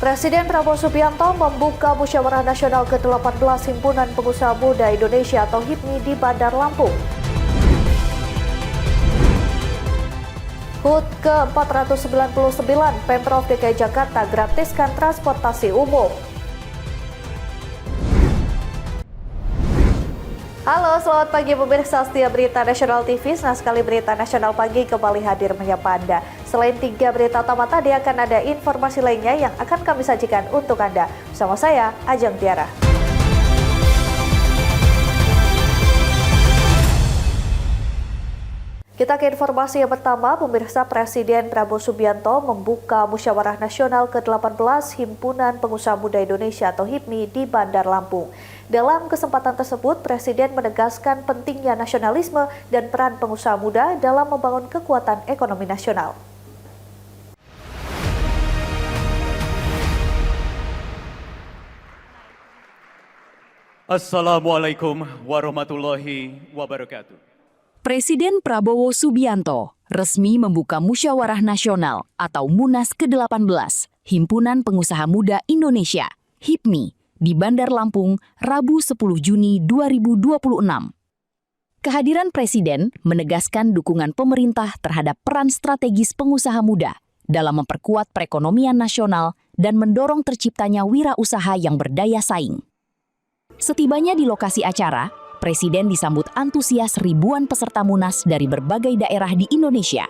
Presiden Prabowo Subianto membuka Musyawarah Nasional ke-18 Himpunan Pengusaha Muda Indonesia atau HIPMI di Bandar Lampung. HUT ke-499, Pemprov DKI Jakarta gratiskan transportasi umum. Halo, selamat pagi pemirsa setia Berita Nasional TV. Senang sekali Berita Nasional Pagi kembali hadir menyapa Anda. Selain 3 berita utama tadi, akan ada informasi lainnya yang akan kami sajikan untuk Anda. Bersama saya, Ajeng Tiara. Kita ke informasi yang pertama, pemirsa. Presiden Prabowo Subianto membuka Musyawarah Nasional ke-18 Himpunan Pengusaha Muda Indonesia atau HIPMI di Bandar Lampung. Dalam kesempatan tersebut, Presiden menegaskan pentingnya nasionalisme dan peran pengusaha muda dalam membangun kekuatan ekonomi nasional. Assalamualaikum warahmatullahi wabarakatuh. Presiden Prabowo Subianto resmi membuka Musyawarah Nasional atau Munas ke-18 Himpunan Pengusaha Muda Indonesia, HIPMI, di Bandar Lampung, Rabu 10 Juni 2026. Kehadiran Presiden menegaskan dukungan pemerintah terhadap peran strategis pengusaha muda dalam memperkuat perekonomian nasional dan mendorong terciptanya wirausaha yang berdaya saing. Setibanya di lokasi acara, Presiden disambut antusias ribuan peserta Munas dari berbagai daerah di Indonesia.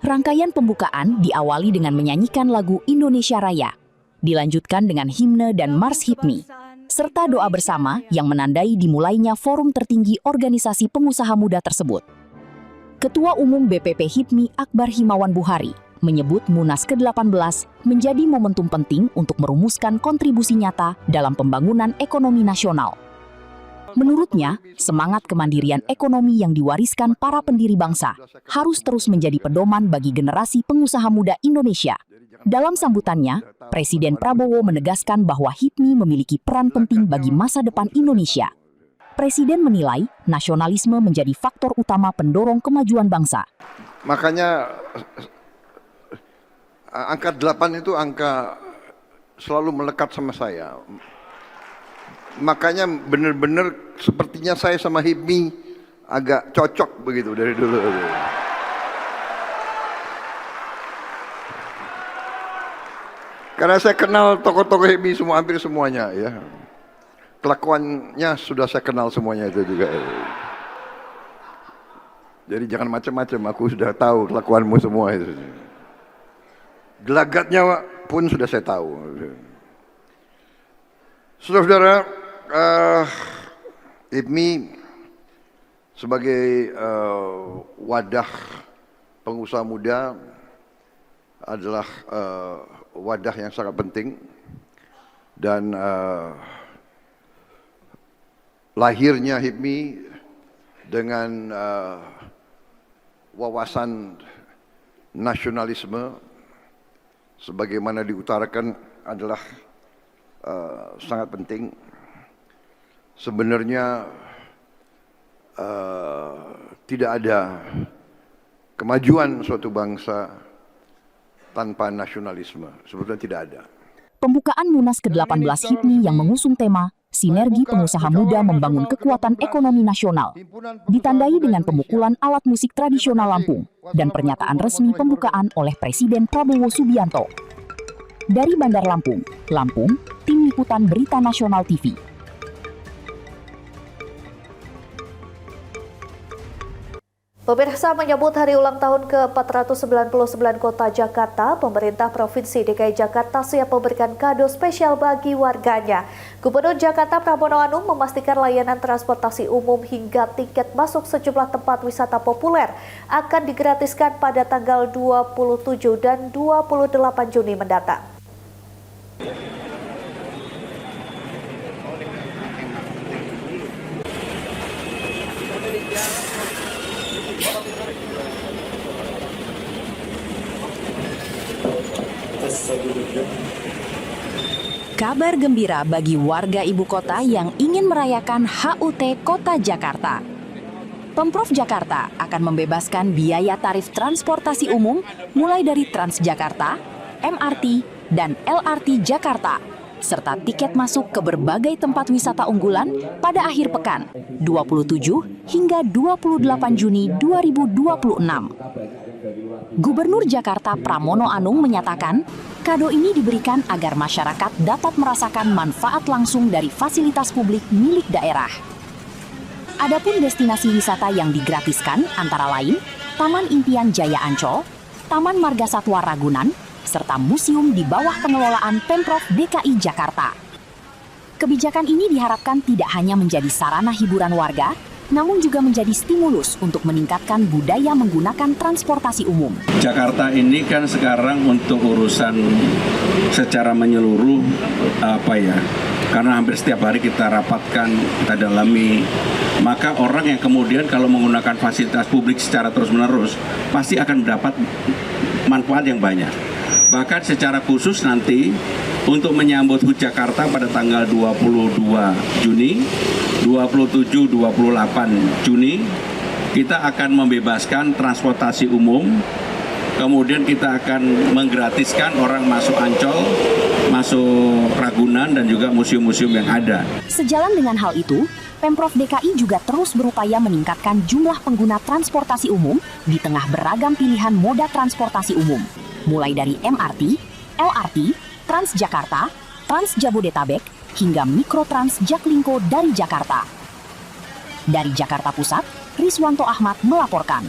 Rangkaian pembukaan diawali dengan menyanyikan lagu Indonesia Raya, dilanjutkan dengan himne dan mars HIPMI, serta doa bersama yang menandai dimulainya forum tertinggi organisasi pengusaha muda tersebut. Ketua Umum BPP HIPMI Akbar Himawan Buhari menyebut Munas ke-18 menjadi momentum penting untuk merumuskan kontribusi nyata dalam pembangunan ekonomi nasional. Menurutnya, semangat kemandirian ekonomi yang diwariskan para pendiri bangsa harus terus menjadi pedoman bagi generasi pengusaha muda Indonesia. Dalam sambutannya, Presiden Prabowo menegaskan bahwa HIPMI memiliki peran penting bagi masa depan Indonesia. Presiden menilai nasionalisme menjadi faktor utama pendorong kemajuan bangsa. Makanya angka 8 itu angka selalu melekat sama saya. Makanya benar-benar sepertinya saya sama HIPMI agak cocok begitu dari dulu. Karena saya kenal tokoh-tokoh HIPMI semua, hampir semuanya ya. Kelakuannya sudah saya kenal semuanya itu juga. Jadi jangan macam-macam, aku sudah tahu kelakuanmu semua itu. Gelagatnya pun sudah saya tahu. Saudara-saudara, HIPMI sebagai wadah pengusaha muda adalah wadah yang sangat penting, dan lahirnya HIPMI dengan wawasan nasionalisme sebagaimana diutarakan adalah sangat penting. Sebenarnya tidak ada kemajuan suatu bangsa tanpa nasionalisme. Sebetulnya tidak ada. Pembukaan Munas ke-18 HIPMI yang mengusung tema Sinergi Pengusaha Muda Membangun Kekuatan Ekonomi Nasional ditandai dengan pemukulan alat musik tradisional Lampung dan pernyataan resmi pembukaan oleh Presiden Prabowo Subianto. Dari Bandar Lampung, Tim Liputan Berita Nasional TV. Pemirsa, menyambut hari ulang tahun ke-499 Kota Jakarta, pemerintah Provinsi DKI Jakarta siap memberikan kado spesial bagi warganya. Gubernur Jakarta Pramono Anung memastikan layanan transportasi umum hingga tiket masuk sejumlah tempat wisata populer akan digratiskan pada tanggal 27 dan 28 Juni mendatang. Kabar gembira bagi warga ibu kota yang ingin merayakan HUT Kota Jakarta. Pemprov Jakarta akan membebaskan biaya tarif transportasi umum mulai dari Transjakarta, MRT dan LRT Jakarta, serta tiket masuk ke berbagai tempat wisata unggulan pada akhir pekan 27 hingga 28 Juni 2026. Gubernur Jakarta Pramono Anung menyatakan, kado ini diberikan agar masyarakat dapat merasakan manfaat langsung dari fasilitas publik milik daerah. Adapun destinasi wisata yang digratiskan antara lain Taman Impian Jaya Ancol, Taman Marga Satwa Ragunan, serta museum di bawah pengelolaan Pemprov DKI Jakarta. Kebijakan ini diharapkan tidak hanya menjadi sarana hiburan warga, namun juga menjadi stimulus untuk meningkatkan budaya menggunakan transportasi umum. Jakarta ini kan sekarang untuk urusan secara menyeluruh karena hampir setiap hari kita rapatkan, kita dalami, maka orang yang kemudian kalau menggunakan fasilitas publik secara terus-menerus pasti akan mendapat manfaat yang banyak. Bahkan secara khusus nanti untuk menyambut HUT Jakarta pada tanggal 22 Juni, 27-28 Juni, kita akan membebaskan transportasi umum, kemudian kita akan menggratiskan orang masuk Ancol, masuk Ragunan, dan juga museum-museum yang ada. Sejalan dengan hal itu, Pemprov DKI juga terus berupaya meningkatkan jumlah pengguna transportasi umum di tengah beragam pilihan moda transportasi umum, mulai dari MRT, LRT, Transjakarta, Transjabodetabek, hingga Mikrotrans Jaklingko dari Jakarta. Dari Jakarta Pusat, Riswanto Ahmad melaporkan.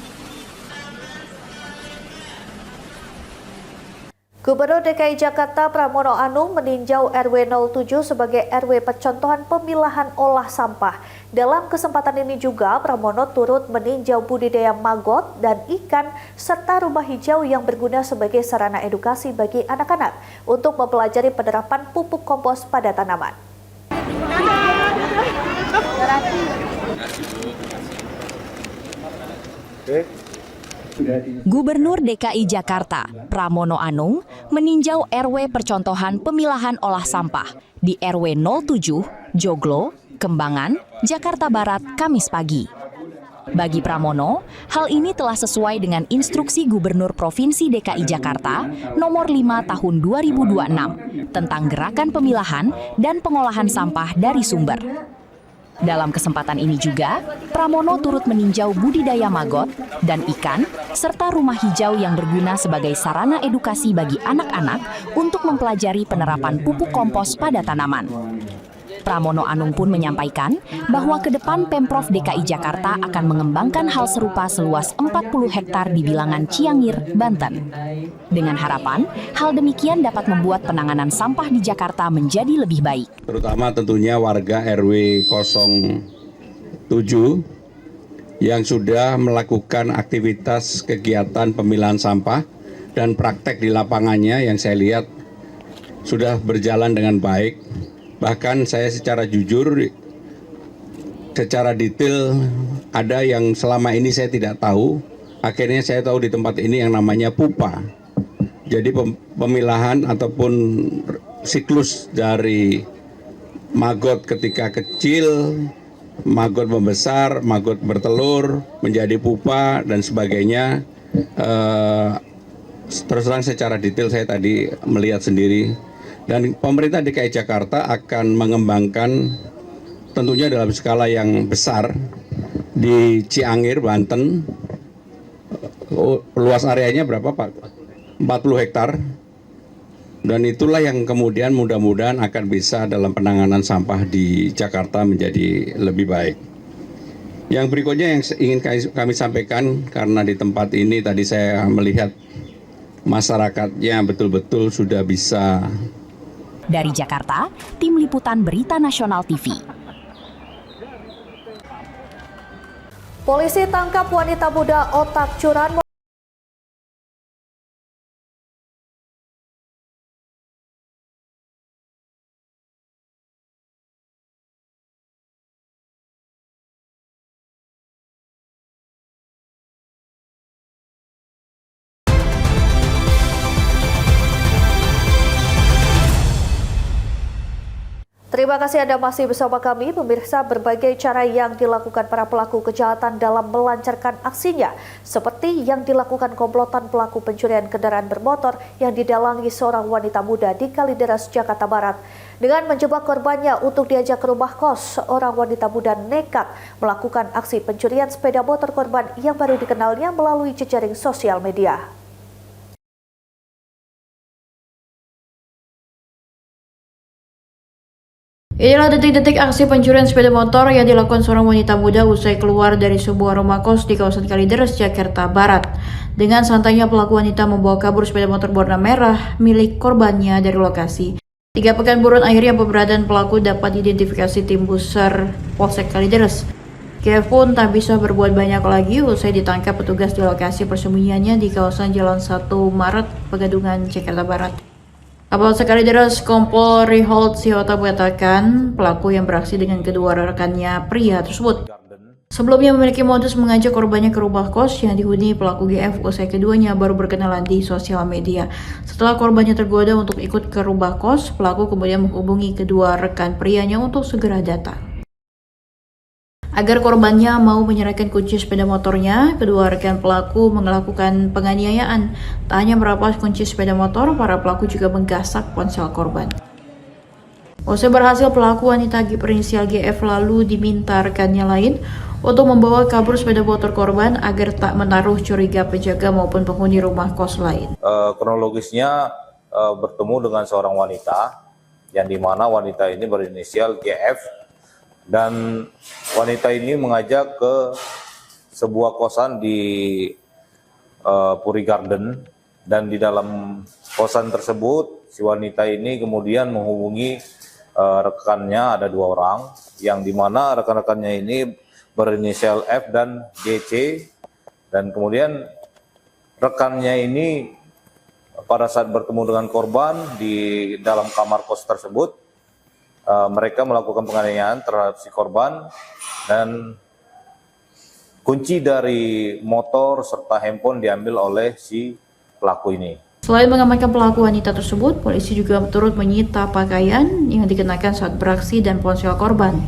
Gubernur DKI Jakarta Pramono Anung meninjau RW 07 sebagai RW percontohan pemilahan olah sampah. Dalam kesempatan ini juga Pramono turut meninjau budidaya maggot dan ikan serta rumah hijau yang berguna sebagai sarana edukasi bagi anak-anak untuk mempelajari penerapan pupuk kompos pada tanaman. Gubernur DKI Jakarta, Pramono Anung, meninjau RW percontohan pemilahan olah sampah di RW 07, Joglo, Kembangan, Jakarta Barat, Kamis pagi. Bagi Pramono, hal ini telah sesuai dengan instruksi Gubernur Provinsi DKI Jakarta nomor 5 tahun 2026 tentang gerakan pemilahan dan pengolahan sampah dari sumber. Dalam kesempatan ini juga, Pramono turut meninjau budidaya maggot dan ikan, serta rumah hijau yang berguna sebagai sarana edukasi bagi anak-anak untuk mempelajari penerapan pupuk kompos pada tanaman. Pramono Anung pun menyampaikan bahwa ke depan Pemprov DKI Jakarta akan mengembangkan hal serupa seluas 40 hektar di bilangan Ciangir, Banten. Dengan harapan, hal demikian dapat membuat penanganan sampah di Jakarta menjadi lebih baik. Terutama tentunya warga RW 07 yang sudah melakukan aktivitas kegiatan pemilahan sampah dan praktek di lapangannya yang saya lihat sudah berjalan dengan baik. Bahkan saya secara jujur, secara detail ada yang selama ini saya tidak tahu. Akhirnya saya tahu di tempat ini yang namanya pupa. Jadi pemilahan ataupun siklus dari maggot ketika kecil, maggot membesar, maggot bertelur, menjadi pupa dan sebagainya. Terus terang secara detail saya tadi melihat sendiri. Dan pemerintah DKI Jakarta akan mengembangkan tentunya dalam skala yang besar di Ciangir, Banten. Luas areanya berapa Pak? 40 hektar. Dan itulah yang kemudian mudah-mudahan akan bisa dalam penanganan sampah di Jakarta menjadi lebih baik. Yang berikutnya yang ingin kami sampaikan, karena di tempat ini tadi saya melihat masyarakatnya betul-betul sudah bisa. Dari Jakarta, Tim Liputan Berita Nasional TV. Polisi tangkap wanita muda otak curan. Terima kasih Anda masih bersama kami. Pemirsa, berbagai cara yang dilakukan para pelaku kejahatan dalam melancarkan aksinya, seperti yang dilakukan komplotan pelaku pencurian kendaraan bermotor yang didalangi seorang wanita muda di Kalideres, Jakarta Barat. Dengan menjebak korbannya untuk diajak ke rumah kos, seorang wanita muda nekat melakukan aksi pencurian sepeda motor korban yang baru dikenalnya melalui jejaring sosial media. Inilah detik-detik aksi pencurian sepeda motor yang dilakukan seorang wanita muda usai keluar dari sebuah rumah kos di kawasan Kalideres, Jakarta Barat. Dengan santainya pelaku wanita membawa kabur sepeda motor berwarna merah milik korbannya dari lokasi. 3 pekan buruan akhirnya keberadaan pelaku dapat diidentifikasi tim Pusar Polsek Kalideres. GF pun tak bisa berbuat banyak lagi usai ditangkap petugas di lokasi persembunyiannya di kawasan Jalan 1 Maret, Pegadungan, Jakarta Barat. Kapolsek Kalideres Kompol Riholt Sihoto mengatakan pelaku yang beraksi dengan kedua rekannya pria tersebut sebelumnya memiliki modus mengajak korbannya ke rumah kos yang dihuni pelaku GF usai keduanya baru berkenalan di sosial media. Setelah korbannya tergoda untuk ikut ke rumah kos, pelaku kemudian menghubungi kedua rekan prianya untuk segera datang. Agar korbannya mau menyerahkan kunci sepeda motornya, kedua rekan pelaku melakukan penganiayaan. Tak hanya merampas kunci sepeda motor, para pelaku juga menggasak ponsel korban. Usai berhasil, pelaku wanita berinisial GF lalu diminta rekannya lain untuk membawa kabur sepeda motor korban agar tak menaruh curiga penjaga maupun penghuni rumah kos lain. Kronologisnya bertemu dengan seorang wanita, yang dimana wanita ini berinisial GF, dan wanita ini mengajak ke sebuah kosan di Puri Garden, dan di dalam kosan tersebut si wanita ini kemudian menghubungi rekannya, ada 2 orang, yang dimana rekan-rekannya ini berinisial F dan GC, dan kemudian rekannya ini pada saat bertemu dengan korban di dalam kamar kos tersebut, mereka melakukan penganiayaan terhadap si korban, dan kunci dari motor serta handphone diambil oleh si pelaku ini. Selain mengamankan pelaku wanita tersebut, polisi juga turut menyita pakaian yang dikenakan saat beraksi dan ponsel korban.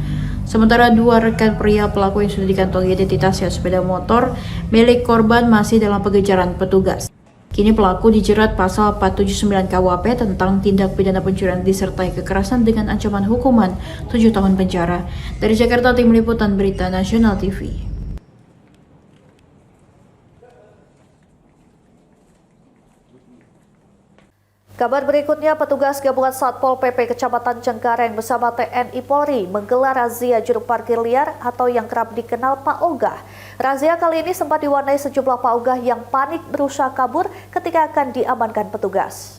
Sementara 2 rekan pria pelaku yang sudah dikantongi identitasnya sepeda motor milik korban masih dalam pengejaran petugas. Kini pelaku dijerat pasal 479 KUHP tentang tindak pidana pencurian disertai kekerasan dengan ancaman hukuman 7 tahun penjara. Dari Jakarta, Tim Liputan Berita Nasional TV. Kabar berikutnya, petugas gabungan Satpol PP Kecamatan Cengkareng bersama TNI Polri menggelar razia juru parkir liar atau yang kerap dikenal Pak Ogah. Razia kali ini sempat diwarnai sejumlah Pak Ogah yang panik berusaha kabur ketika akan diamankan petugas.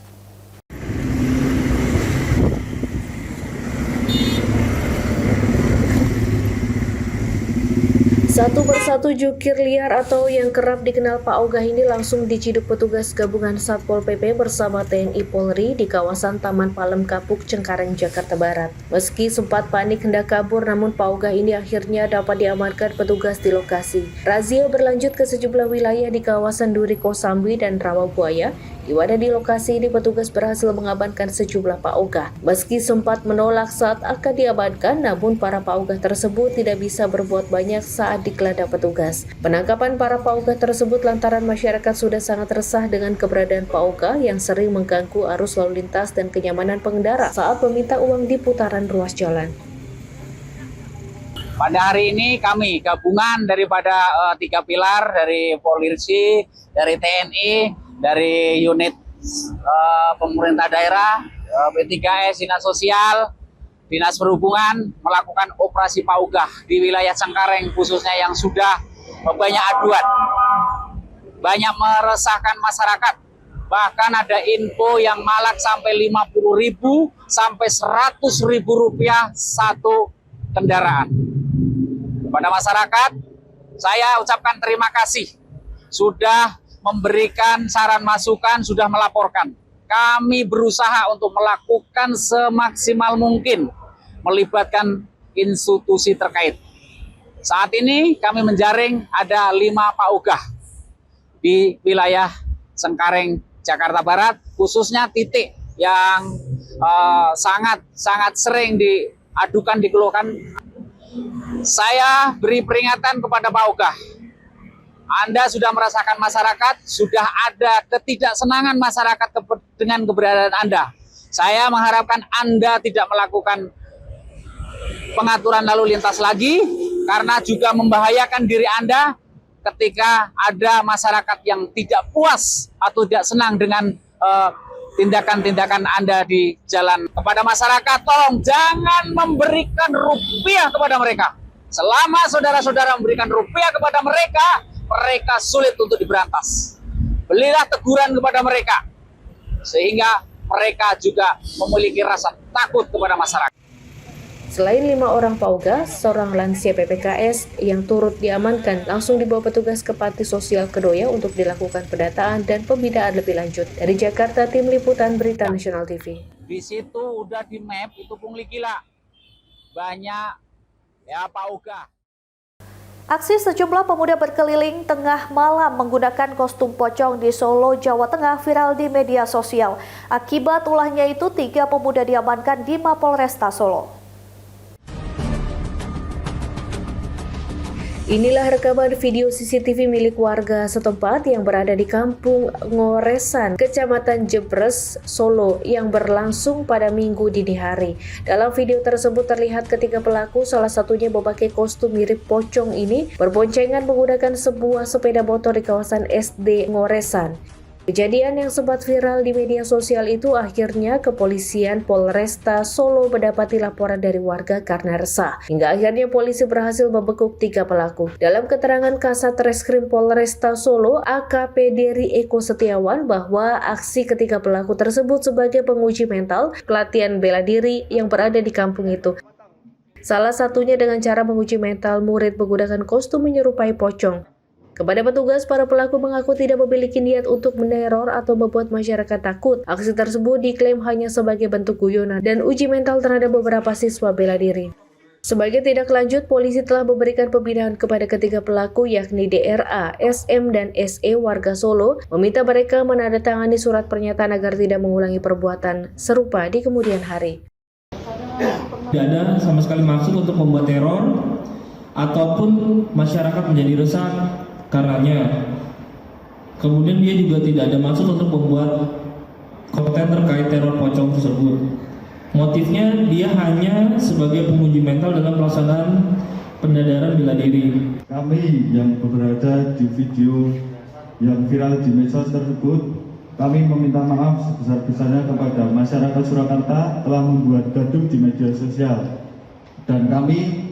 Satu persatu jukir liar atau yang kerap dikenal Pak Ogah ini langsung diciduk petugas gabungan Satpol PP bersama TNI Polri di kawasan Taman Palem Kapuk, Cengkareng, Jakarta Barat. Meski sempat panik hendak kabur, namun Pak Ogah ini akhirnya dapat diamankan petugas di lokasi. Razia berlanjut ke sejumlah wilayah di kawasan Duri Kosambi dan Rawabuaya, di mana di lokasi ini petugas berhasil mengamankan sejumlah Pak Ogah. Meski sempat menolak saat akan diamankan, namun para Pak Ogah tersebut tidak bisa berbuat banyak saat digeledah petugas. Penangkapan para Pak Ogah tersebut lantaran masyarakat sudah sangat resah dengan keberadaan Pak Ogah yang sering mengganggu arus lalu lintas dan kenyamanan pengendara saat meminta uang di putaran ruas jalan. Pada hari ini kami gabungan daripada 3 pilar dari Polisi, dari TNI, dari unit pemerintah daerah, P3S, Dinas Sosial, Dinas Perhubungan melakukan operasi Pak Ogah di wilayah Cengkareng khususnya yang sudah banyak aduan, banyak meresahkan masyarakat. Bahkan ada info yang malak sampai 50.000 sampai 100.000 rupiah satu kendaraan. Kepada masyarakat, saya ucapkan terima kasih sudah memberikan saran masukan, sudah melaporkan. Kami berusaha untuk melakukan semaksimal mungkin, melibatkan institusi terkait. Saat ini kami menjaring ada 5 Pak Ogah di wilayah Cengkareng, Jakarta Barat, khususnya titik yang sangat sering adukan, dikeluhkan. Saya beri peringatan kepada Pak Oga. Anda sudah merasakan masyarakat, sudah ada ketidaksenangan masyarakat dengan keberadaan Anda. Saya mengharapkan Anda tidak melakukan pengaturan lalu lintas lagi, karena juga membahayakan diri Anda ketika ada masyarakat yang tidak puas atau tidak senang dengan tindakan-tindakan Anda di jalan. Kepada masyarakat, tolong jangan memberikan rupiah kepada mereka. Selama saudara-saudara memberikan rupiah kepada mereka, mereka sulit untuk diberantas. Belilah teguran kepada mereka, sehingga mereka juga memiliki rasa takut kepada masyarakat. Selain 5 orang Pauga, seorang lansia PPKS yang turut diamankan langsung dibawa petugas ke Panti Sosial Kedoya untuk dilakukan pendataan dan pembinaan lebih lanjut. Dari Jakarta, Tim Liputan Berita Nasional TV. Di situ udah di map itu pungli gila. Banyak ya Pauga. Aksi sejumlah pemuda berkeliling tengah malam menggunakan kostum pocong di Solo, Jawa Tengah viral di media sosial. Akibat ulahnya itu, 3 pemuda diamankan di Mapolresta Solo. Inilah rekaman video CCTV milik warga setempat yang berada di Kampung Ngoresan, Kecamatan Jebres, Solo yang berlangsung pada Minggu dini hari. Dalam video tersebut terlihat ketika pelaku, salah satunya memakai kostum mirip pocong ini, berboncengan menggunakan sebuah sepeda motor di kawasan SD Ngoresan. Kejadian yang sempat viral di media sosial itu akhirnya kepolisian Polresta Solo mendapati laporan dari warga karena resah. Hingga akhirnya polisi berhasil membekuk 3 pelaku. Dalam keterangan Kasat Reskrim Polresta Solo, AKP Dery Eko Setiawan, bahwa aksi ketiga pelaku tersebut sebagai penguji mental pelatihan bela diri yang berada di kampung itu. Salah satunya dengan cara menguji mental murid menggunakan kostum menyerupai pocong. Kepada petugas, para pelaku mengaku tidak memiliki niat untuk meneror atau membuat masyarakat takut. Aksi tersebut diklaim hanya sebagai bentuk guyonan dan uji mental terhadap beberapa siswa bela diri. Sebagai tindak lanjut, polisi telah memberikan pembinaan kepada ketiga pelaku yakni DRA, SM, dan SE warga Solo, meminta mereka menandatangani surat pernyataan agar tidak mengulangi perbuatan serupa di kemudian hari. Tidak ada sama sekali maksud untuk membuat teror ataupun masyarakat menjadi resah karenanya. Kemudian dia juga tidak ada maksud untuk membuat konten terkait teror pocong tersebut. Motifnya dia hanya sebagai penguji mental dalam pelaksanaan pendadaran bela diri. Kami yang berada di video yang viral di medsos tersebut, kami meminta maaf sebesar-besarnya kepada masyarakat Surakarta telah membuat gaduh di media sosial. Dan kami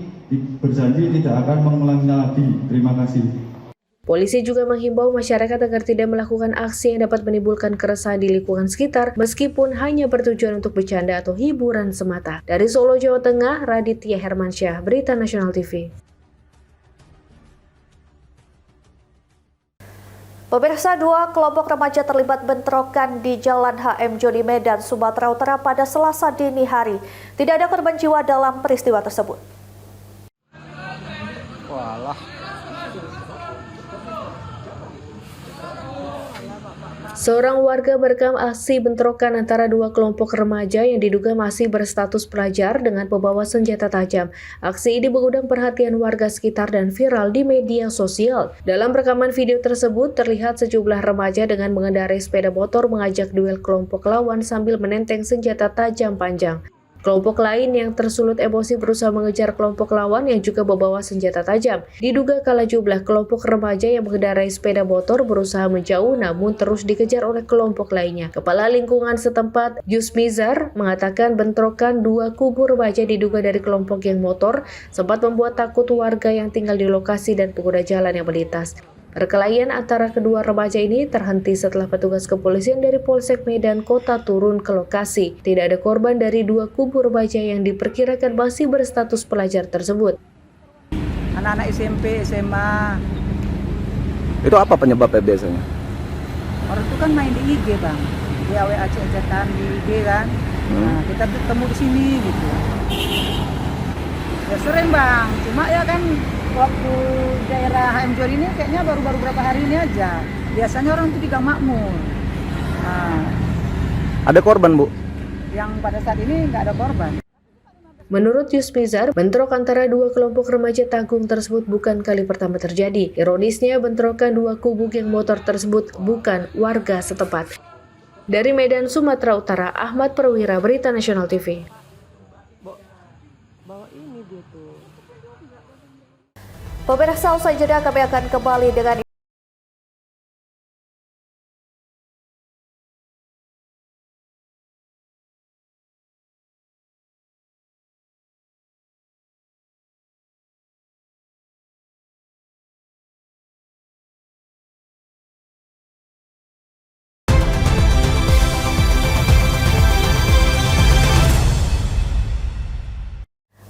berjanji tidak akan mengulanginya lagi. Terima kasih. Polisi juga menghimbau masyarakat agar tidak melakukan aksi yang dapat menimbulkan keresahan di lingkungan sekitar meskipun hanya bertujuan untuk bercanda atau hiburan semata. Dari Solo, Jawa Tengah, Raditya Hermansyah, Berita Nasional TV. Pemirsa, 2 kelompok remaja terlibat bentrokan di Jalan HM Joni Medan, Sumatera Utara pada Selasa dini hari. Tidak ada korban jiwa dalam peristiwa tersebut. Seorang warga merekam aksi bentrokan antara 2 kelompok remaja yang diduga masih berstatus pelajar dengan membawa senjata tajam. Aksi ini mengundang perhatian warga sekitar dan viral di media sosial. Dalam rekaman video tersebut, terlihat sejumlah remaja dengan mengendarai sepeda motor mengajak duel kelompok lawan sambil menenteng senjata tajam panjang. Kelompok lain yang tersulut emosi berusaha mengejar kelompok lawan yang juga membawa senjata tajam. Diduga kala jumlah, kelompok remaja yang mengendarai sepeda motor berusaha menjauh namun terus dikejar oleh kelompok lainnya. Kepala lingkungan setempat, Yusmizar, mengatakan bentrokan 2 kubu remaja diduga dari kelompok geng motor sempat membuat takut warga yang tinggal di lokasi dan pengguna jalan yang melintas. Perkelahian antara kedua remaja ini terhenti setelah petugas kepolisian dari Polsek Medan Kota turun ke lokasi. Tidak ada korban dari 2 kubu remaja yang diperkirakan masih berstatus pelajar tersebut. Anak-anak SMP, SMA. Itu apa penyebabnya biasanya? Orang itu kan main di IG, Bang. Dia WA chat-chatan di IG kan. Nah, kita ketemu di sini gitu. Ya sering, Bang. Cuma ya kan waktu daerah HM Joni ini kayaknya baru-baru berapa hari ini aja. Biasanya orang itu juga makmur. Nah, ada korban, Bu? Yang pada saat ini nggak ada korban. Menurut Yusmizar, bentrok antara dua kelompok remaja tanggung tersebut bukan kali pertama terjadi. Ironisnya, bentrokan dua kubu geng motor tersebut bukan warga setempat. Dari Medan, Sumatera Utara, Ahmad Perwira, Berita Nasional TV. Pemirsa, usai jeda kami akan kembali dengan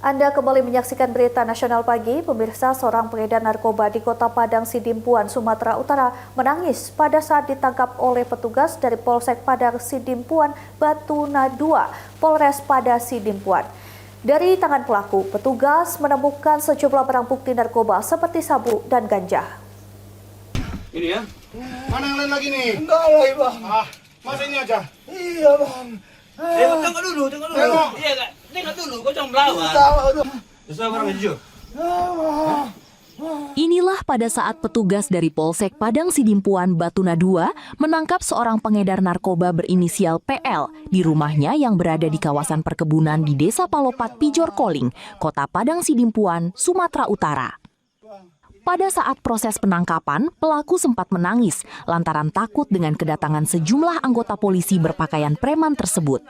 Anda kembali menyaksikan Berita Nasional Pagi. Pemirsa, seorang pengedar narkoba di Kota Padang Sidimpuan, Sumatera Utara menangis pada saat ditangkap oleh petugas dari Polsek Padang Sidimpuan Batuna 2, Polres Padang Sidimpuan. Dari tangan pelaku, petugas menemukan sejumlah barang bukti narkoba seperti sabu dan ganja. Ini ya? Mana yang lain lagi nih? Enggak lah, Bang. Masa ini aja? Iya, Bang. Tengok dulu. Tengok. Iya, Kak. Tengok dulu, kau jangan melawan. Susah barang jujur. Inilah pada saat petugas dari Polsek Padang Sidimpuan Batuna 2 menangkap seorang pengedar narkoba berinisial PL di rumahnya yang berada di kawasan perkebunan di Desa Palopat Pijor Koling, Kota Padang Sidimpuan, Sumatera Utara. Pada saat proses penangkapan, pelaku sempat menangis lantaran takut dengan kedatangan sejumlah anggota polisi berpakaian preman tersebut.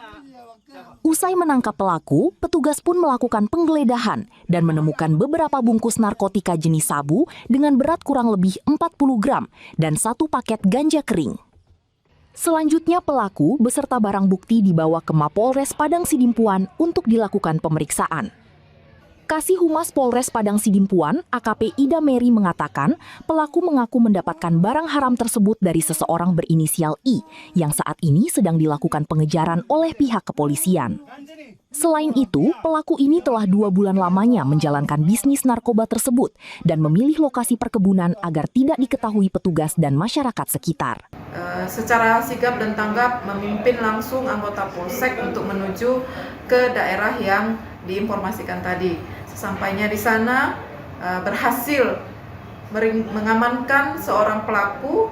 Usai menangkap pelaku, petugas pun melakukan penggeledahan dan menemukan beberapa bungkus narkotika jenis sabu dengan berat kurang lebih 40 gram dan 1 paket ganja kering. Selanjutnya pelaku beserta barang bukti dibawa ke Mapolres Padang Sidimpuan untuk dilakukan pemeriksaan. Kasih Humas Polres Padang Sidimpuan, AKP Ida Mary mengatakan pelaku mengaku mendapatkan barang haram tersebut dari seseorang berinisial I yang saat ini sedang dilakukan pengejaran oleh pihak kepolisian. Selain itu, pelaku ini telah 2 bulan lamanya menjalankan bisnis narkoba tersebut dan memilih lokasi perkebunan agar tidak diketahui petugas dan masyarakat sekitar. Secara sigap dan tanggap memimpin langsung anggota Polsek untuk menuju ke daerah yang diinformasikan tadi. Sesampainya di sana berhasil mengamankan seorang pelaku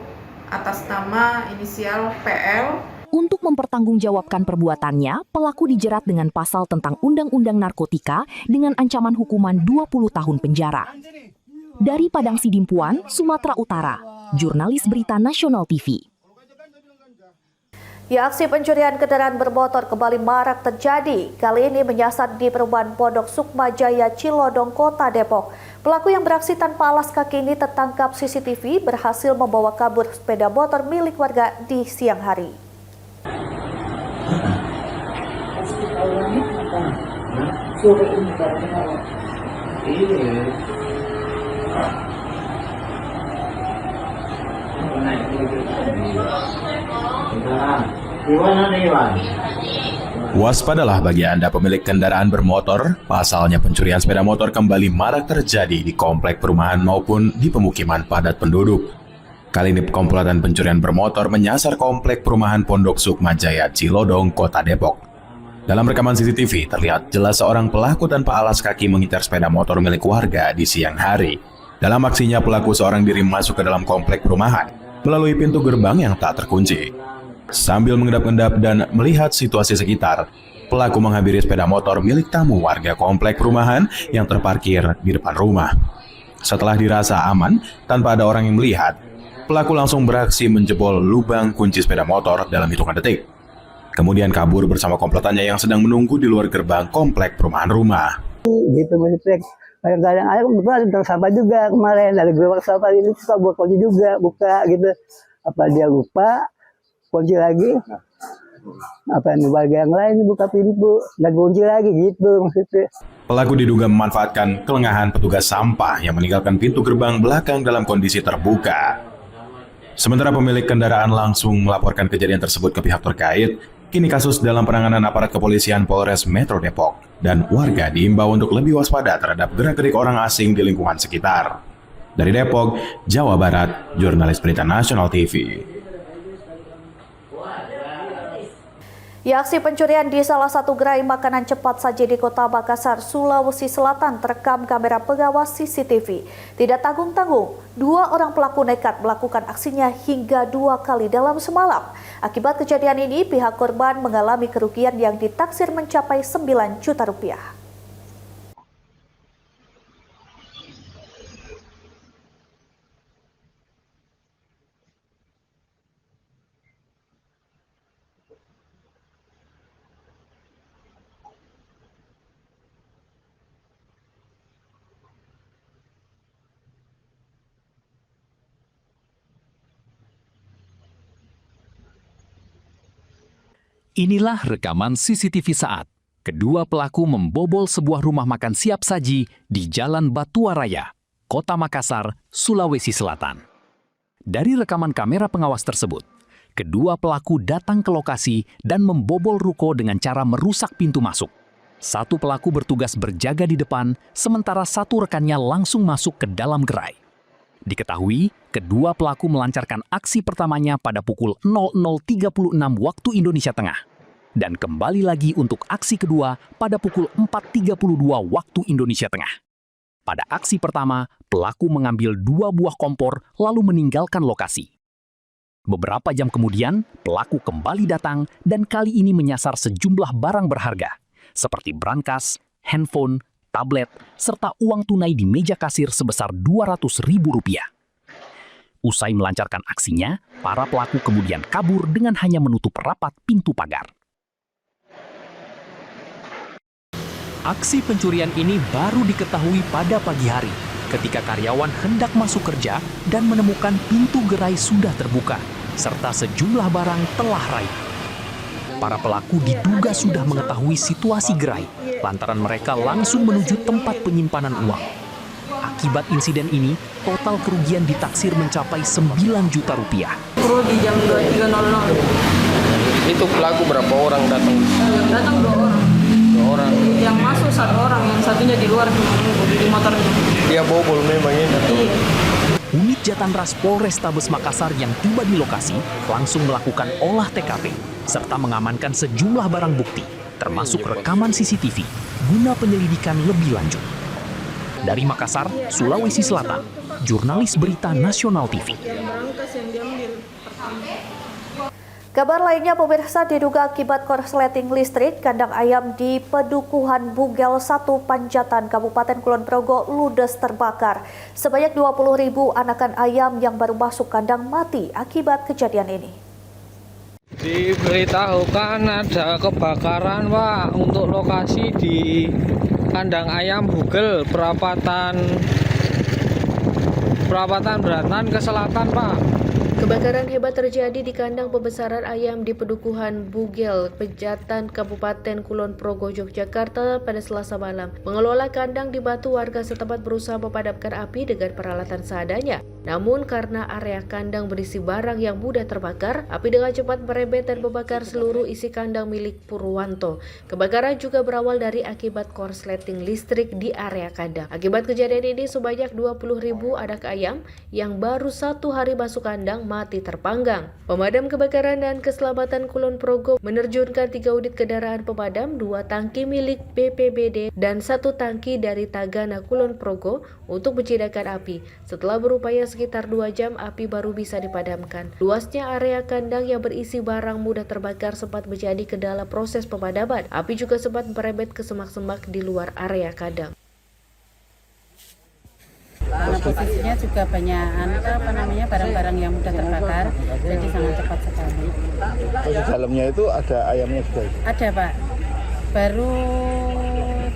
atas nama inisial PL. Untuk mempertanggungjawabkan perbuatannya, pelaku dijerat dengan pasal tentang Undang-Undang Narkotika dengan ancaman hukuman 20 tahun penjara. Dari Padang Sidimpuan, Sumatera Utara, jurnalis Berita Nasional TV. Ya, aksi pencurian kendaraan bermotor kembali marak terjadi. Kali ini menyasar di perumahan Pondok Sukma Jaya, Cilodong, Kota Depok. Pelaku yang beraksi tanpa alas kaki ini tertangkap CCTV berhasil membawa kabur sepeda motor milik warga di siang hari. Waspadalah bagi Anda pemilik kendaraan bermotor, pasalnya pencurian sepeda motor kembali marak terjadi di komplek perumahan maupun di pemukiman padat penduduk. Kali ini komplotan pencurian bermotor menyasar komplek perumahan Pondok Sukma Jaya, Cilodong, Kota Depok. Dalam rekaman CCTV terlihat jelas seorang pelaku tanpa alas kaki mengincar sepeda motor milik warga di siang hari. Dalam aksinya pelaku seorang diri masuk ke dalam komplek perumahan melalui pintu gerbang yang tak terkunci. Sambil mengendap-endap dan melihat situasi sekitar, pelaku menghampiri sepeda motor milik tamu warga komplek perumahan yang terparkir di depan rumah. Setelah dirasa aman, tanpa ada orang yang melihat, pelaku langsung beraksi menjebol lubang kunci sepeda motor dalam hitungan detik. Kemudian kabur bersama komplotannya yang sedang menunggu di luar gerbang komplek perumahan rumah. Gitu maksudnya. Kadang-kadang ada kebetulan sampah juga kemarin, ada gerobak sampah ini suka buat kunci juga, buka gitu. Apa dia lupa, kunci lagi, apa yang warga yang lain buka pintu dan kunci lagi gitu maksudnya. Pelaku diduga memanfaatkan kelengahan petugas sampah yang meninggalkan pintu gerbang belakang dalam kondisi terbuka. Sementara pemilik kendaraan langsung melaporkan kejadian tersebut ke pihak terkait. Kini kasus dalam penanganan aparat kepolisian Polres Metro Depok dan warga diimbau untuk lebih waspada terhadap gerak-gerik orang asing di lingkungan sekitar. Dari Depok, Jawa Barat, jurnalis Berita Nasional TV. Ya, aksi pencurian di salah satu gerai makanan cepat saji di Kota Makassar, Sulawesi Selatan terekam kamera pengawas CCTV. Tidak tanggung-tanggung, 2 orang pelaku nekat melakukan aksinya hingga 2 kali dalam semalam. Akibat kejadian ini, pihak korban mengalami kerugian yang ditaksir mencapai 9 juta rupiah. Inilah rekaman CCTV saat kedua pelaku membobol sebuah rumah makan siap saji di Jalan Batuaraya, Kota Makassar, Sulawesi Selatan. Dari rekaman kamera pengawas tersebut, kedua pelaku datang ke lokasi dan membobol ruko dengan cara merusak pintu masuk. Satu pelaku bertugas berjaga di depan, sementara satu rekannya langsung masuk ke dalam gerai. Diketahui, kedua pelaku melancarkan aksi pertamanya pada pukul 00.36 waktu Indonesia Tengah, dan kembali lagi untuk aksi kedua pada pukul 4.32 waktu Indonesia Tengah. Pada aksi pertama, pelaku mengambil 2 buah kompor lalu meninggalkan lokasi. Beberapa jam kemudian, pelaku kembali datang dan kali ini menyasar sejumlah barang berharga, seperti brankas, handphone, tablet, serta uang tunai di meja kasir sebesar Rp200.000. Usai melancarkan aksinya, para pelaku kemudian kabur dengan hanya menutup rapat pintu pagar. Aksi pencurian ini baru diketahui pada pagi hari, ketika karyawan hendak masuk kerja dan menemukan pintu gerai sudah terbuka, serta sejumlah barang telah raib. Para pelaku diduga sudah mengetahui situasi gerai, lantaran mereka langsung menuju tempat penyimpanan uang. Akibat insiden ini, total kerugian ditaksir mencapai 9 juta rupiah. Di jam 23.00. Itu pelaku berapa orang datang? Datang 2 orang. 2 orang. Yang masuk 1 orang, yang satunya di luar di motornya. Dia bobol memang ini. Iya. Unit Jatanras Polrestabes Makassar yang tiba di lokasi langsung melakukan olah TKP serta mengamankan sejumlah barang bukti, termasuk rekaman CCTV, guna penyelidikan lebih lanjut. Dari Makassar, Sulawesi Selatan, jurnalis berita Nasional TV. Kabar lainnya, pemirsa, diduga akibat korsleting listrik, kandang ayam di Pedukuhan Bugel 1 Panjatan, Kabupaten Kulon Progo ludes terbakar. Sebanyak 20.000 anakan ayam yang baru masuk kandang mati akibat kejadian ini. Diberitahukan ada kebakaran, Pak, untuk lokasi di kandang ayam Bugel, perapatan Beratan ke selatan, Pak. Kebakaran hebat terjadi di kandang pembesaran ayam di Pedukuhan Bugel, Pejatan, Kabupaten Kulon Progo, Yogyakarta pada Selasa malam. Pengelola kandang dibantu warga setempat berusaha memadamkan api dengan peralatan seadanya. Namun karena area kandang berisi barang yang mudah terbakar, api dengan cepat merembet dan membakar seluruh isi kandang milik Purwanto. Kebakaran juga berawal dari akibat korsleting listrik di area kandang. Akibat kejadian ini sebanyak 20.000 anak ayam yang baru 1 hari masuk kandang mati terpanggang. Pemadam Kebakaran dan Keselamatan Kulon Progo menerjunkan 3 unit kendaraan pemadam, 2 tangki milik BPBD dan 1 tangki dari Tagana Kulon Progo untuk menjinakkan api. Setelah berupaya sekitar 2 jam, api baru bisa dipadamkan. Luasnya area kandang yang berisi barang mudah terbakar sempat menjadi kendala proses pemadaman. Api juga sempat merembet ke semak-semak di luar area kandang. Posisinya juga banyak barang-barang yang mudah terbakar, jadi sangat cepat sekali. Di dalamnya itu ada ayamnya juga? Ada, Pak. Baru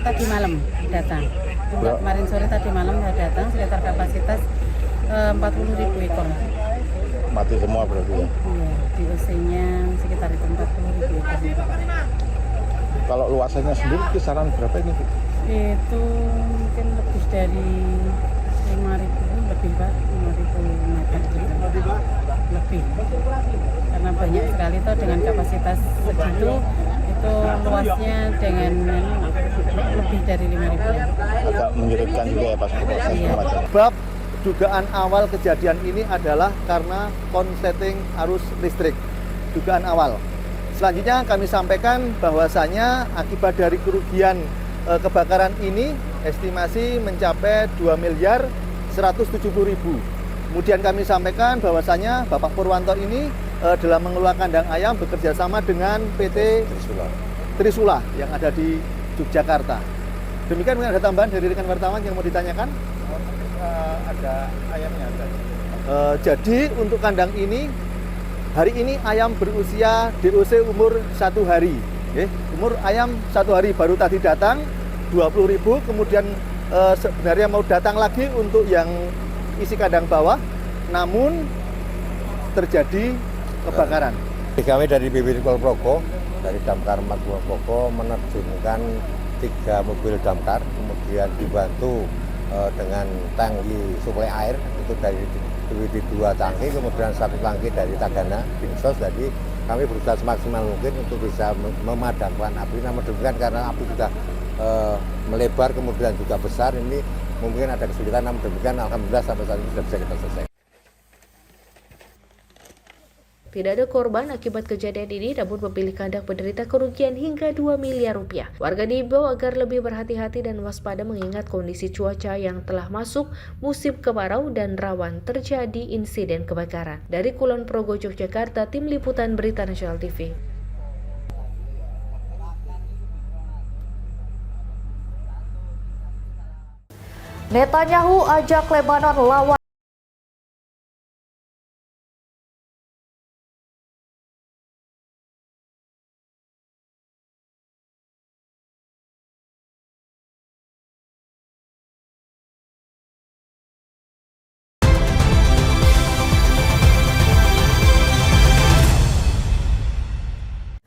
tadi malam datang. Kemarin sore tadi malam datang, sekitar kapasitas 40.000 ekor. Mati semua berarti ya? Iya, di usianya sekitar itu 40.000 ekor. Kalau luasannya sendiri kisaran berapa ini? Itu mungkin lebih dari 5.000 lebih, Pak, 5.000 meter gitu. Lebih. Karena banyak sekali tuh dengan kapasitas segitu, itu luasnya dengan lebih dari 5.000. Agak menyulitkan juga ya pas proses pemadaman. Sebab dugaan awal kejadian ini adalah karena konsleting arus listrik. Dugaan awal. Selanjutnya kami sampaikan bahwasanya akibat dari kerugian kebakaran ini estimasi mencapai 2.170.000. Kemudian kami sampaikan bahwasanya Bapak Purwanto ini dalam mengelola kandang ayam bekerja sama dengan PT Trisula yang ada di Yogyakarta. Demikian, mungkin ada tambahan dari rekan wartawan yang mau ditanyakan? Ada ayamnya. Jadi untuk kandang ini, hari ini ayam berusia DOC umur 1 hari. Umur ayam 1 hari, baru tadi datang 20.000, kemudian sebenarnya mau datang lagi untuk yang isi kandang bawah, namun terjadi kebakaran. Kami dari BPD Kulon dari Damkar 4 Kulon menerjunkan 3 mobil damkar, kemudian dibantu dengan tangki suplai air itu dari BPD 2 tangki, kemudian 1 tangki dari Tagana Dinsos. Jadi kami berusaha semaksimal mungkin untuk bisa memadamkan api. Namun demikian karena api sudah melebar kemudian juga besar, ini mungkin ada kesulitan. Namun demikian alhamdulillah sampai saat ini sudah bisa kita selesaikan. Tidak ada korban akibat kejadian ini, namun pemilik kandang menderita kerugian hingga 2 miliar rupiah. Warga diimbau agar lebih berhati-hati dan waspada mengingat kondisi cuaca yang telah masuk musim kemarau dan rawan terjadi insiden kebakaran. Dari Kulon Progo, Yogyakarta, Tim Liputan Berita Nasional TV. Netanyahu ajak Lebanon lawan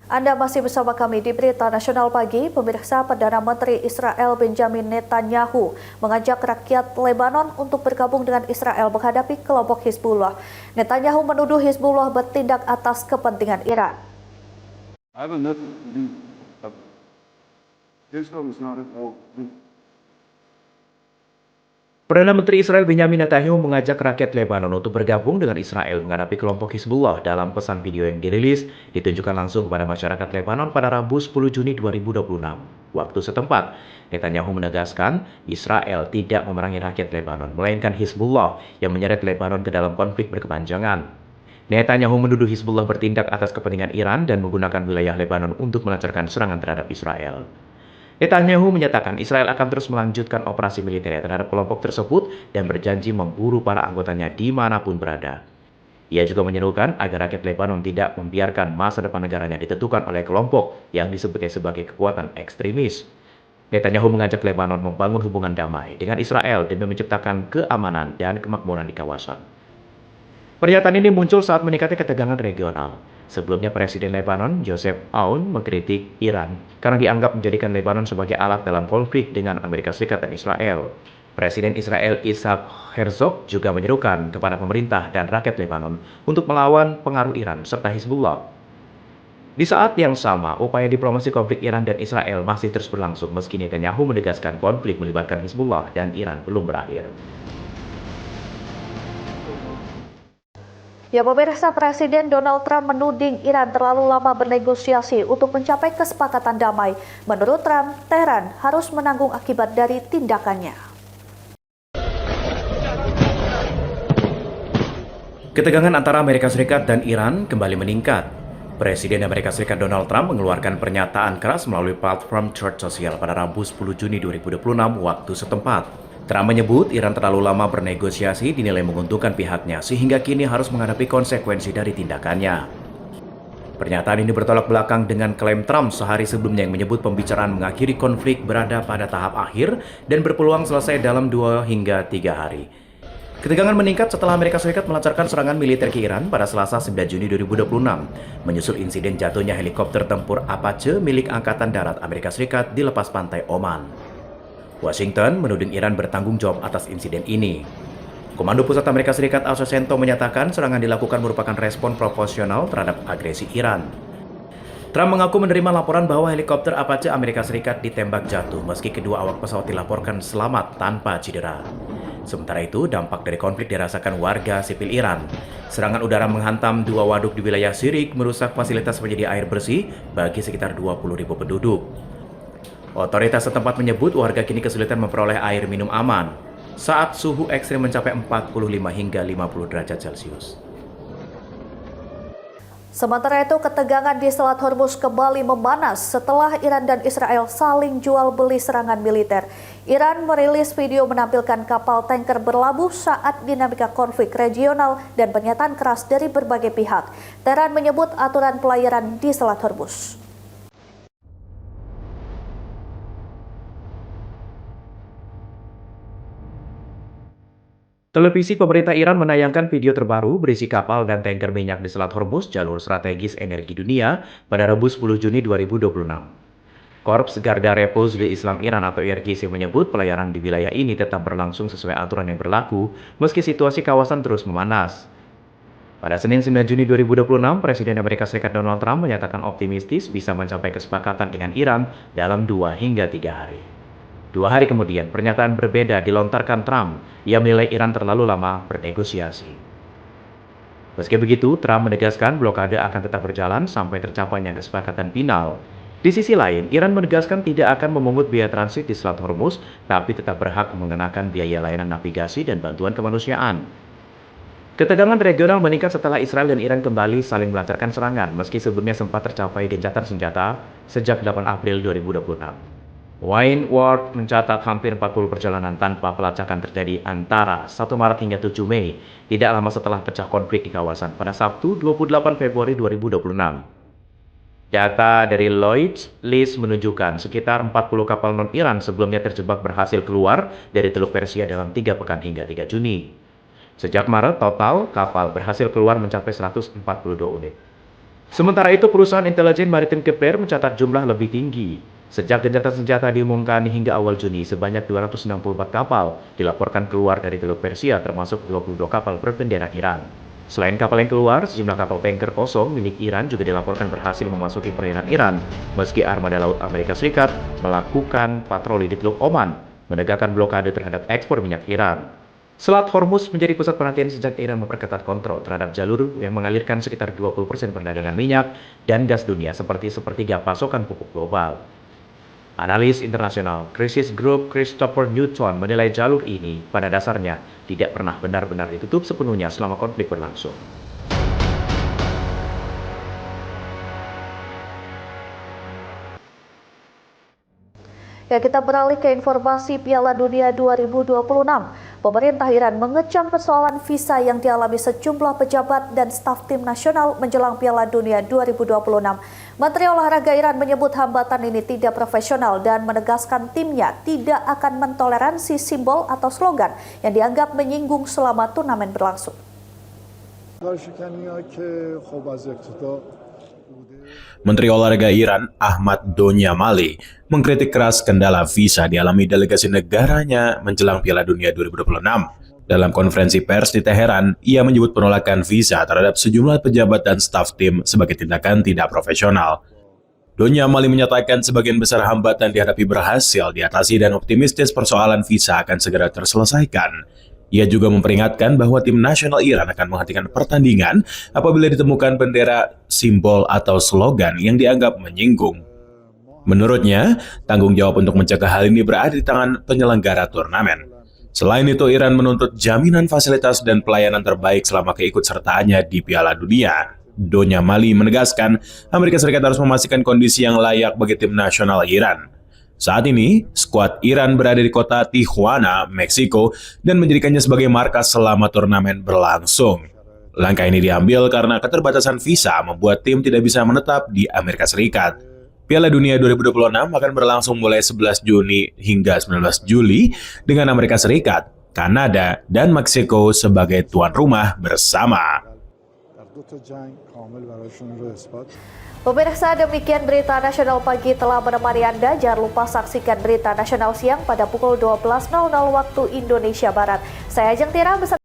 Anda masih bersama kami di Berita Nasional Pagi. Pemirsa, Perdana Menteri Israel Benjamin Netanyahu mengajak rakyat Lebanon untuk bergabung dengan Israel menghadapi kelompok Hizbullah. Netanyahu menuduh Hizbullah bertindak atas kepentingan Iran. Perdana Menteri Israel Benjamin Netanyahu mengajak rakyat Lebanon untuk bergabung dengan Israel menghadapi kelompok Hizbullah. Dalam pesan video yang dirilis, ditunjukkan langsung kepada masyarakat Lebanon pada Rabu 10 Juni 2026. Waktu setempat, Netanyahu menegaskan Israel tidak memerangi rakyat Lebanon, melainkan Hizbullah yang menyeret Lebanon ke dalam konflik berkepanjangan. Netanyahu menuduh Hizbullah bertindak atas kepentingan Iran dan menggunakan wilayah Lebanon untuk melancarkan serangan terhadap Israel. Netanyahu menyatakan Israel akan terus melanjutkan operasi militer terhadap kelompok tersebut dan berjanji memburu para anggotanya dimanapun berada. Ia juga menyerukan agar rakyat Lebanon tidak membiarkan masa depan negaranya ditentukan oleh kelompok yang disebutnya sebagai kekuatan ekstremis. Netanyahu mengajak Lebanon membangun hubungan damai dengan Israel demi menciptakan keamanan dan kemakmuran di kawasan. Pernyataan ini muncul saat meningkatnya ketegangan regional. Sebelumnya Presiden Lebanon, Joseph Aoun, mengkritik Iran karena dianggap menjadikan Lebanon sebagai alat dalam konflik dengan Amerika Serikat dan Israel. Presiden Israel Isaac Herzog juga menyerukan kepada pemerintah dan rakyat Lebanon untuk melawan pengaruh Iran serta Hizbullah. Di saat yang sama, upaya diplomasi konflik Iran dan Israel masih terus berlangsung meski Netanyahu menegaskan konflik melibatkan Hizbullah dan Iran belum berakhir. Ya, pemirsa, Presiden Donald Trump menuding Iran terlalu lama bernegosiasi untuk mencapai kesepakatan damai. Menurut Trump, Teheran harus menanggung akibat dari tindakannya. Ketegangan antara Amerika Serikat dan Iran kembali meningkat. Presiden Amerika Serikat Donald Trump mengeluarkan pernyataan keras melalui platform Truth Social pada Rabu 10 Juni 2026 waktu setempat. Trump menyebut Iran terlalu lama bernegosiasi dinilai menguntungkan pihaknya sehingga kini harus menghadapi konsekuensi dari tindakannya. Pernyataan ini bertolak belakang dengan klaim Trump sehari sebelumnya yang menyebut pembicaraan mengakhiri konflik berada pada tahap akhir dan berpeluang selesai dalam 2 hingga 3 hari. Ketegangan meningkat setelah Amerika Serikat melancarkan serangan militer ke Iran pada Selasa 9 Juni 2026, menyusul insiden jatuhnya helikopter tempur Apache milik Angkatan Darat Amerika Serikat di lepas pantai Oman. Washington menuding Iran bertanggung jawab atas insiden ini. Komando Pusat Amerika Serikat Al Sosento menyatakan serangan dilakukan merupakan respon proporsional terhadap agresi Iran. Trump mengaku menerima laporan bahwa helikopter Apache Amerika Serikat ditembak jatuh meski kedua awak pesawat dilaporkan selamat tanpa cedera. Sementara itu, dampak dari konflik dirasakan warga sipil Iran. Serangan udara menghantam 2 waduk di wilayah Sirik, merusak fasilitas penyedia air bersih bagi sekitar 20.000 penduduk. Otoritas setempat menyebut warga kini kesulitan memperoleh air minum aman saat suhu ekstrim mencapai 45 hingga 50 derajat Celcius. Sementara itu, ketegangan di Selat Hormuz kembali memanas setelah Iran dan Israel saling jual beli serangan militer. Iran merilis video menampilkan kapal tanker berlabuh saat dinamika konflik regional dan pernyataan keras dari berbagai pihak. Tehran menyebut aturan pelayaran di Selat Hormuz. Televisi pemerintah Iran menayangkan video terbaru berisi kapal dan tanker minyak di Selat Hormuz, jalur strategis energi dunia, pada Rabu 10 Juni 2026. Korps Garda Republik Islam Iran atau IRGC menyebut pelayaran di wilayah ini tetap berlangsung sesuai aturan yang berlaku, meski situasi kawasan terus memanas. Pada Senin 9 Juni 2026, Presiden Amerika Serikat Donald Trump menyatakan optimistis bisa mencapai kesepakatan dengan Iran dalam 2 hingga 3 hari. 2 hari kemudian, pernyataan berbeda dilontarkan Trump. Ia menilai Iran terlalu lama bernegosiasi. Meski begitu, Trump menegaskan blokade akan tetap berjalan sampai tercapainya kesepakatan final. Di sisi lain, Iran menegaskan tidak akan memungut biaya transit di Selat Hormuz, tapi tetap berhak mengenakan biaya layanan navigasi dan bantuan kemanusiaan. Ketegangan regional meningkat setelah Israel dan Iran kembali saling melancarkan serangan, meski sebelumnya sempat tercapai gencatan senjata sejak 8 April 2026. Windward mencatat hampir 40 perjalanan tanpa pelacakan terjadi antara 1 Maret hingga 7 Mei, tidak lama setelah pecah konflik di kawasan pada Sabtu 28 Februari 2026. Data dari Lloyd's List menunjukkan sekitar 40 kapal non-Iran sebelumnya terjebak berhasil keluar dari Teluk Persia dalam 3 pekan hingga 3 Juni. Sejak Maret, total kapal berhasil keluar mencapai 142 unit. Sementara itu, perusahaan intelijen maritim Kepler mencatat jumlah lebih tinggi. Sejak gencatan senjata diumumkan hingga awal Juni, sebanyak 264 kapal dilaporkan keluar dari Teluk Persia, termasuk 22 kapal berbendera Iran. Selain kapal yang keluar, sejumlah kapal tanker kosong milik Iran juga dilaporkan berhasil memasuki perairan Iran, meski armada laut Amerika Serikat melakukan patroli di Teluk Oman, menegakkan blokade terhadap ekspor minyak Iran. Selat Hormuz menjadi pusat perhatian sejak Iran memperketat kontrol terhadap jalur yang mengalirkan sekitar 20% perdagangan minyak dan gas dunia seperti sepertiga pasokan pupuk global. Analis internasional Crisis Group Christopher Newton menilai jalur ini pada dasarnya tidak pernah benar-benar ditutup sepenuhnya selama konflik berlangsung. Ya, kita beralih ke informasi Piala Dunia 2026. Pemerintah Iran mengecam persoalan visa yang dialami sejumlah pejabat dan staf tim nasional menjelang Piala Dunia 2026. Menteri Olahraga Iran menyebut hambatan ini tidak profesional dan menegaskan timnya tidak akan mentoleransi simbol atau slogan yang dianggap menyinggung selama turnamen berlangsung. Menteri Olahraga Iran, Ahmad Donyamali, mengkritik keras kendala visa dialami delegasi negaranya menjelang Piala Dunia 2026. Dalam konferensi pers di Teheran, ia menyebut penolakan visa terhadap sejumlah pejabat dan staf tim sebagai tindakan tidak profesional. Donyamali menyatakan sebagian besar hambatan dihadapi berhasil diatasi dan optimistis persoalan visa akan segera terselesaikan. Ia juga memperingatkan bahwa tim nasional Iran akan menghentikan pertandingan apabila ditemukan bendera, simbol, atau slogan yang dianggap menyinggung. Menurutnya, tanggung jawab untuk mencegah hal ini berada di tangan penyelenggara turnamen. Selain itu, Iran menuntut jaminan fasilitas dan pelayanan terbaik selama keikutsertaannya di Piala Dunia. Donyamali menegaskan, Amerika Serikat harus memastikan kondisi yang layak bagi tim nasional Iran. Saat ini, skuad Iran berada di kota Tijuana, Meksiko, dan menjadikannya sebagai markas selama turnamen berlangsung. Langkah ini diambil karena keterbatasan visa membuat tim tidak bisa menetap di Amerika Serikat. Piala Dunia 2026 akan berlangsung mulai 11 Juni hingga 19 Juli dengan Amerika Serikat, Kanada, dan Meksiko sebagai tuan rumah bersama. Pemirsa, demikian berita nasional pagi telah menemani Anda. Jangan lupa saksikan berita nasional siang pada pukul 12.00 waktu Indonesia Barat. Saya Ajeng Tira beserta